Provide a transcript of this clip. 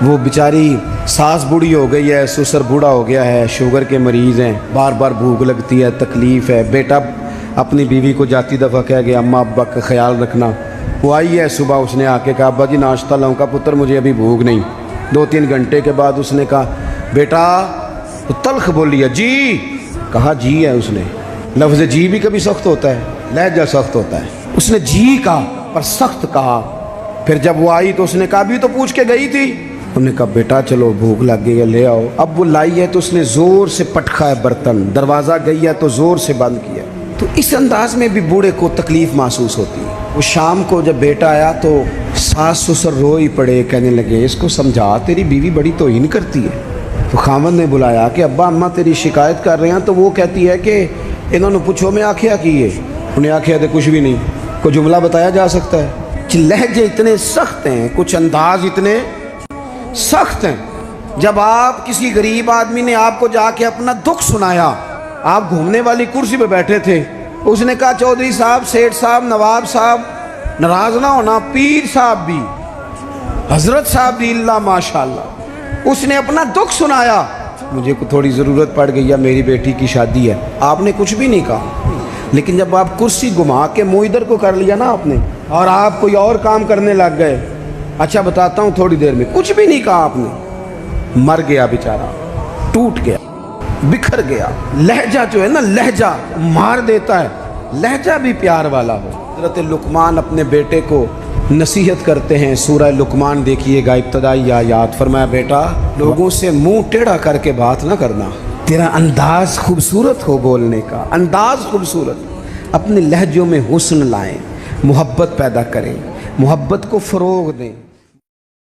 وہ بیچاری ساس بوڑھی ہو گئی ہے، سسر بوڑھا ہو گیا ہے، شوگر کے مریض ہیں، بار بار بھوک لگتی ہے، تکلیف ہے۔ بیٹا اپنی بیوی کو جاتی دفعہ کہہ گیا اماں ابا کا خیال رکھنا۔ وہ آئی ہے صبح، اس نے آ کے کہا ابا جی ناشتہ لاؤں؟ کا پتر مجھے ابھی بھوک نہیں۔ 2-3 گھنٹے کے بعد اس نے کہا بیٹا، تلخ بولی ہے جی، کہا جی ہے اس نے۔ لفظ جی بھی کبھی سخت ہوتا ہے، لہجہ سخت ہوتا ہے۔ اس نے جی کہا پر سخت کہا۔ پھر جب وہ آئی تو اس نے کہا ابھی تو پوچھ کے گئی تھی۔ انہوں نے کہا بیٹا چلو بھوک لگ گئی ہے لے آؤ۔ اب وہ لائی ہے تو اس نے زور سے پٹکا ہے برتن، دروازہ گئی ہے تو زور سے بند کیا۔ تو اس انداز میں بھی بوڑھے کو تکلیف محسوس ہوتی ہے۔ وہ شام کو جب بیٹا آیا تو ساس سسر رو ہی پڑے، کہنے لگے اس کو سمجھا تیری بیوی بڑی توہین کرتی ہے۔ تو خاوند نے بلایا کہ ابا اماں تیری شکایت کر رہے ہیں، تو وہ کہتی ہے کہ انہوں نے پوچھو میں آکھیا کی ہے؟ انہیں آکھیا تو کچھ بھی نہیں۔ کوئی جملہ بتایا جا سکتا ہے؟ لہجے اتنے سخت ہیں، کچھ انداز اتنے سخت ہیں۔ جب آپ کسی غریب آدمی نے آپ کو جا کے اپنا دکھ سنایا، آپ گھومنے والی کرسی پہ بیٹھے تھے، اس نے کہا چودھری صاحب، سیٹھ صاحب، نواب صاحب ناراض نہ ہونا، پیر صاحب بھی، حضرت صاحب بھی، اللہ ماشاءاللہ، اس نے اپنا دکھ سنایا، مجھے تھوڑی ضرورت پڑ گئی ہے، میری بیٹی کی شادی ہے۔ آپ نے کچھ بھی نہیں کہا۔ لیکن جب آپ کرسی گھما کے منہ ادھر کو کر لیا نا آپ نے، اور آپ کوئی اور کام کرنے لگ گئے، اچھا بتاتا ہوں تھوڑی دیر میں، کچھ بھی نہیں کہا آپ نے، مر گیا بیچارہ، ٹوٹ گیا، بکھر گیا۔ لہجہ جو ہے نا، لہجہ مار دیتا ہے، لہجہ بھی پیار والا ہو۔ حضرت لقمان اپنے بیٹے کو نصیحت کرتے ہیں، سورہ لقمان دیکھیے گا، ابتدائی آیات۔ فرمایا بیٹا لوگوں سے منہ ٹیڑھا کر کے بات نہ کرنا، تیرا انداز خوبصورت ہو، بولنے کا انداز خوبصورت، اپنے لہجوں میں حسن لائیں، محبت پیدا کریں، محبت کو فروغ دیں۔